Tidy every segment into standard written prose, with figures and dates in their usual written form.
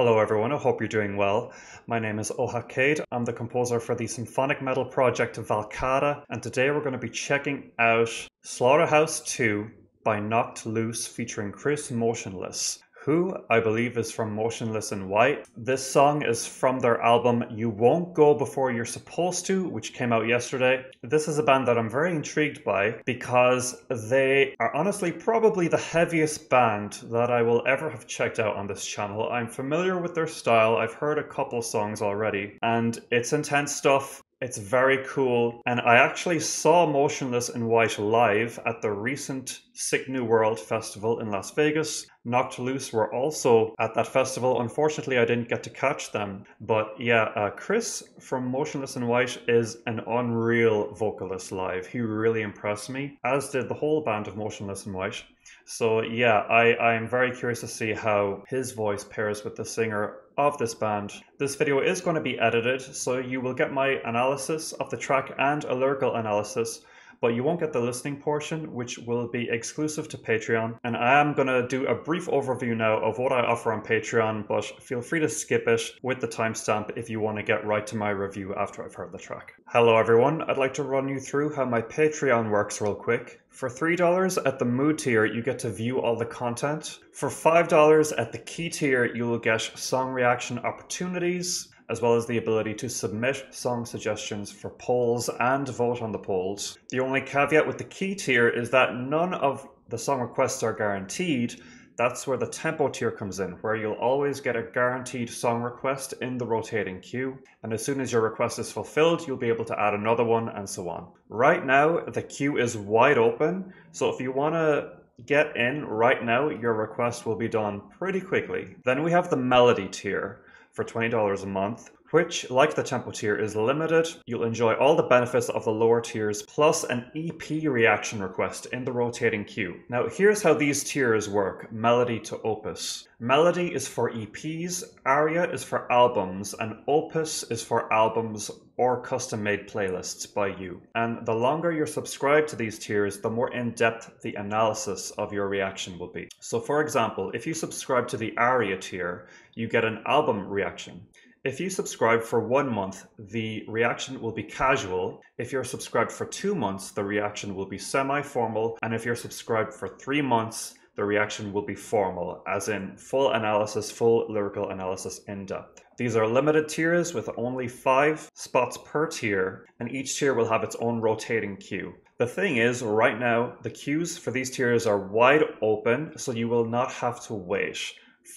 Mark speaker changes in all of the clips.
Speaker 1: Hello everyone, I hope you're doing well. My name is Oha Cade. I'm the composer for the symphonic metal project Valcata, and today we're going to be checking out Slaughterhouse 2 by Knocked Loose featuring Chris Motionless, who I believe is from Motionless in White. This song is from their album You Won't Go Before You're Supposed To, which came out yesterday. This is a band that I'm very intrigued by because they are honestly probably the heaviest band that I will ever have checked out on this channel. I'm familiar with their style, I've heard a couple songs already, and it's intense stuff. It's very cool, and I actually saw Motionless in White live at the recent Sick New World festival in Las Vegas. Knocked Loose were also at that festival. Unfortunately, I didn't get to catch them, but yeah, Chris from Motionless in White is an unreal vocalist live. He really impressed me, as did the whole band of Motionless in White. So yeah, I'm very curious to see how his voice pairs with the singer of this band. This video is going to be edited, so you will get my analysis of the track and a lyrical analysis, but you won't get the listening portion, which will be exclusive to Patreon. And I am going to do a brief overview now of what I offer on Patreon, but feel free to skip it with the timestamp if you want to get right to my review after I've heard the track. Hello everyone, I'd like to run you through how my Patreon works real quick. For $3 at the Mood tier, you get to view all the content. For $5 at the Key tier, you will get song reaction opportunities, as well as the ability to submit song suggestions for polls and vote on the polls. The only caveat with the Key tier is that none of the song requests are guaranteed. That's where the Tempo tier comes in, where you'll always get a guaranteed song request in the rotating queue, and as soon as your request is fulfilled, you'll be able to add another one, and so on. Right now, the queue is wide open, so if you want to get in right now, your request will be done pretty quickly. Then we have the Melody tier for $20 a month, which, like the Tempo tier, is limited. You'll enjoy all the benefits of the lower tiers, plus an EP reaction request in the rotating queue. Now, here's how these tiers work, Melody to Opus. Melody is for EPs, Aria is for albums, and Opus is for albums or custom-made playlists by you. And the longer you're subscribed to these tiers, the more in-depth the analysis of your reaction will be. So for example, if you subscribe to the Aria tier, you get an album reaction. If you subscribe for 1 month, the reaction will be casual. If you're subscribed for 2 months, the reaction will be semi-formal. And if you're subscribed for 3 months, the reaction will be formal, as in full analysis, full lyrical analysis in depth. These are limited tiers with only 5 spots per tier, and each tier will have its own rotating queue. The thing is, right now, the queues for these tiers are wide open, so you will not have to wait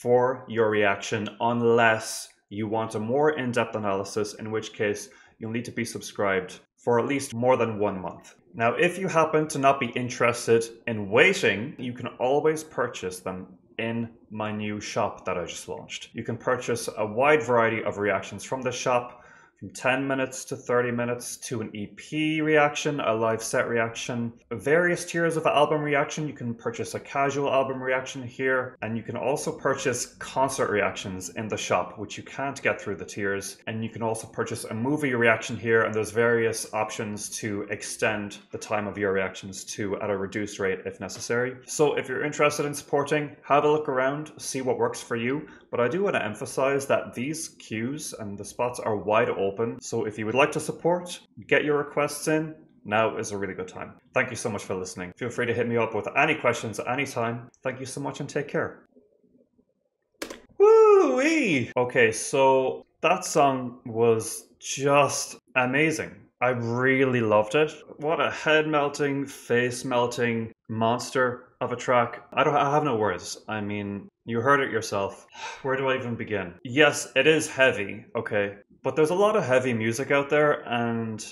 Speaker 1: for your reaction unless you want a more in-depth analysis, in which case you'll need to be subscribed for at least more than 1 month. Now, if you happen to not be interested in waiting, you can always purchase them in my new shop that I just launched. You can purchase a wide variety of reactions from the shop, from 10 minutes to 30 minutes to an EP reaction, a live set reaction, various tiers of album reaction. You can purchase a casual album reaction here, and you can also purchase concert reactions in the shop, which you can't get through the tiers. And you can also purchase a movie reaction here, and there's various options to extend the time of your reactions to at a reduced rate if necessary. So if you're interested in supporting, have a look around, see what works for you. But I do want to emphasize that these queues and the spots are wide open. So if you would like to support, get your requests in, now is a really good time. Thank you so much for listening. Feel free to hit me up with any questions at any time. Thank you so much and take care. Woo-wee! Okay, so that song was just amazing. I really loved it. What a head-melting, face-melting monster of a track. I have no words. I mean, you heard it yourself. Where do I even begin? Yes, it is heavy, okay, but there's a lot of heavy music out there, and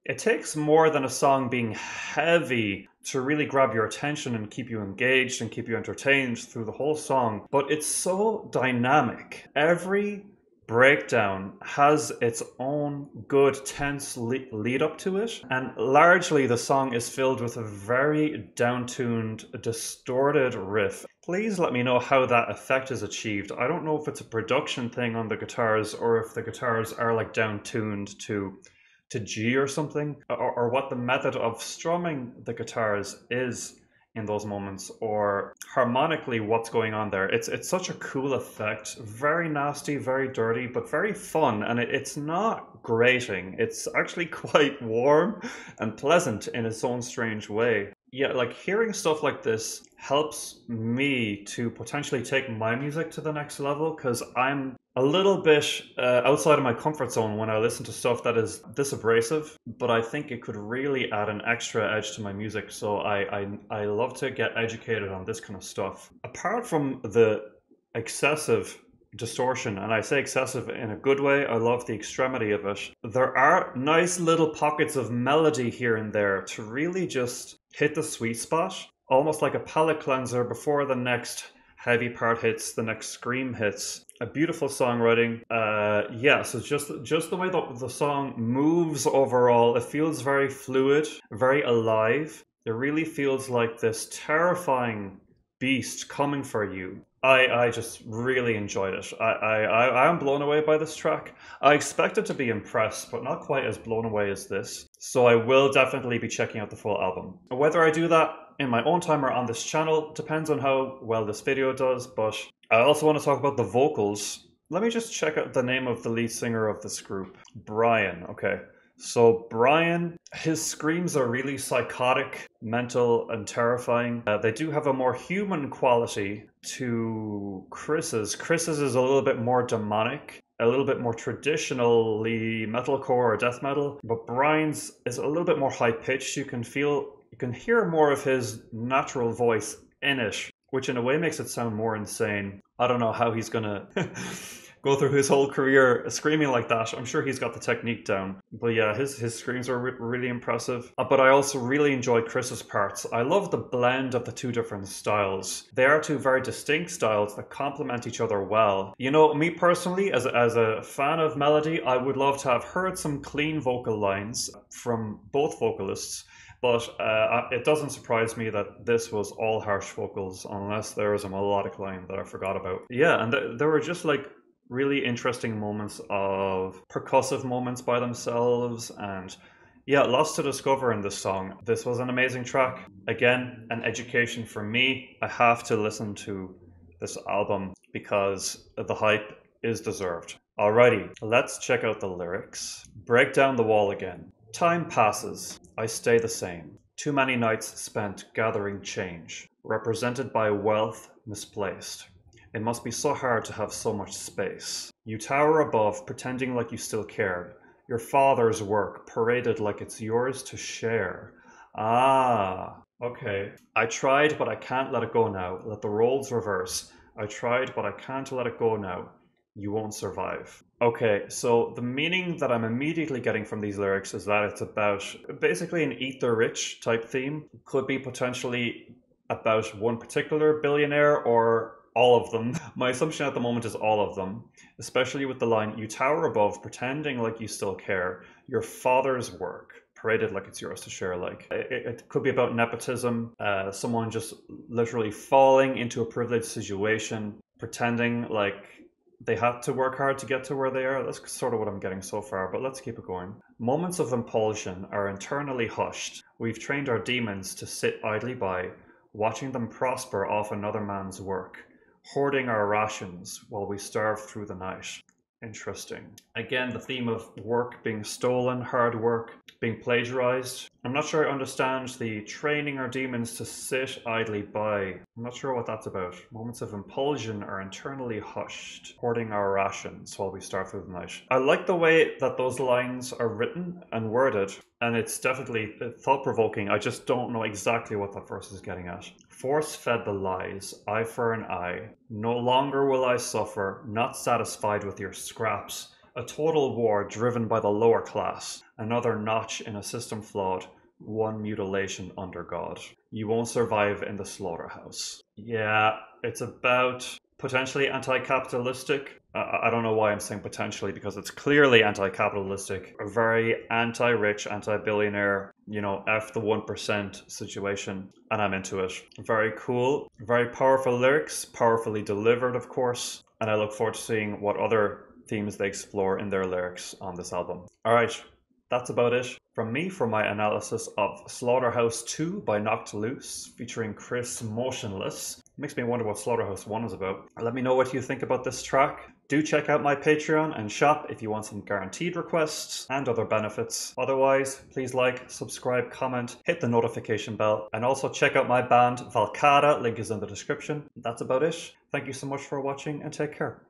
Speaker 1: it takes more than a song being heavy to really grab your attention and keep you engaged and keep you entertained through the whole song. But it's so dynamic. Every breakdown has its own good tense lead up to it, and largely the song is filled with a very down-tuned, distorted riff. Please let me know how that effect is achieved. I don't know if it's a production thing on the guitars or if the guitars are like down-tuned to G or something, or what the method of strumming the guitars is in those moments, or harmonically what's going on there. It's such a cool effect, very nasty, very dirty, but very fun, and it's not grating. It's actually quite warm and pleasant in its own strange way. Yeah, like hearing stuff like this helps me to potentially take my music to the next level, because I'm a little bit outside of my comfort zone when I listen to stuff that is this abrasive, but I think it could really add an extra edge to my music. So I love to get educated on this kind of stuff. Apart from the excessive distortion, and I say excessive in a good way, I love the extremity of it. There are nice little pockets of melody here and there to really just hit the sweet spot, almost like a palate cleanser before the next heavy part hits, the next scream hits. A beautiful songwriting. Yeah, so just the way that the song moves overall, it feels very fluid, very alive. It really feels like this terrifying beast coming for you. I just really enjoyed it. I am blown away by this track. I expected to be impressed, but not quite as blown away as this. So I will definitely be checking out the full album. Whether I do that in my own time or on this channel depends on how well this video does, but I also want to talk about the vocals. Let me just check out the name of the lead singer of this group. Brian, okay. So Brian, his screams are really psychotic, mental, and terrifying. They do have a more human quality to Chris's. Chris's is a little bit more demonic, a little bit more traditionally metalcore or death metal, but Brian's is a little bit more high-pitched. You can hear more of his natural voice in it, which in a way makes it sound more insane. I don't know how he's gonna go through his whole career screaming like that. I'm sure he's got the technique down. But yeah, his screams are really impressive. But I also really enjoyed Chris's parts. I love the blend of the two different styles. They are two very distinct styles that complement each other well. You know, me personally, as a fan of melody, I would love to have heard some clean vocal lines from both vocalists. But it doesn't surprise me that this was all harsh vocals, unless there was a melodic line that I forgot about. Yeah, and there were just like really interesting moments of percussive moments by themselves, and yeah, lots to discover in this song. This was an amazing track. Again, an education for me. I have to listen to this album because the hype is deserved. Alrighty, let's check out the lyrics. Break down the wall again. Time passes, I stay the same. Too many nights spent gathering change, represented by wealth misplaced. It must be so hard to have so much space. You tower above, pretending like you still cared. Your father's work paraded like it's yours to share. Ah, okay. I tried, but I can't let it go now. Let the roles reverse. I tried, but I can't let it go now. You won't survive. Okay, so the meaning that I'm immediately getting from these lyrics is that it's about basically an eat the rich type theme. Could be potentially about one particular billionaire or all of them. My assumption at the moment is all of them, especially with the line, you tower above, pretending like you still care. Your father's work, paraded like it's yours to share. Like it could be about nepotism, someone just literally falling into a privileged situation, pretending like they had to work hard to get to where they are. That's sort of what I'm getting so far, but let's keep it going. Moments of impulsion are internally hushed. We've trained our demons to sit idly by, watching them prosper off another man's work, hoarding our rations while we starve through the night. Interesting. Again, the theme of work being stolen, hard work being plagiarized. I'm not sure I understand the training our demons to sit idly by. I'm not sure what that's about. Moments of impulsion are internally hushed, hoarding our rations while we starve through the night. I like the way that those lines are written and worded, and it's definitely thought-provoking. I just don't know exactly what that verse is getting at. Force-fed the lies, eye for an eye. No longer will I suffer, not satisfied with your scraps. A total war driven by the lower class. Another notch in a system flawed. One mutilation under God. You won't survive in the slaughterhouse. Yeah, it's about potentially anti-capitalistic. I don't know why I'm saying potentially, because it's clearly anti-capitalistic. A very anti-rich, anti-billionaire, you know, F the 1% situation. And I'm into it. Very cool. Very powerful lyrics. Powerfully delivered, of course. And I look forward to seeing what other themes they explore in their lyrics on this album. Alright, That's about it from me for my analysis of Slaughterhouse 2 by Knocked Loose, featuring Chris Motionless. Makes me wonder what Slaughterhouse 1 is about. Let me know what you think about this track. Do check out my Patreon and shop if you want some guaranteed requests and other benefits. Otherwise, please like, subscribe, comment, hit the notification bell, and also check out my band Valkada, link is in the description. That's about it. Thank you so much for watching and take care.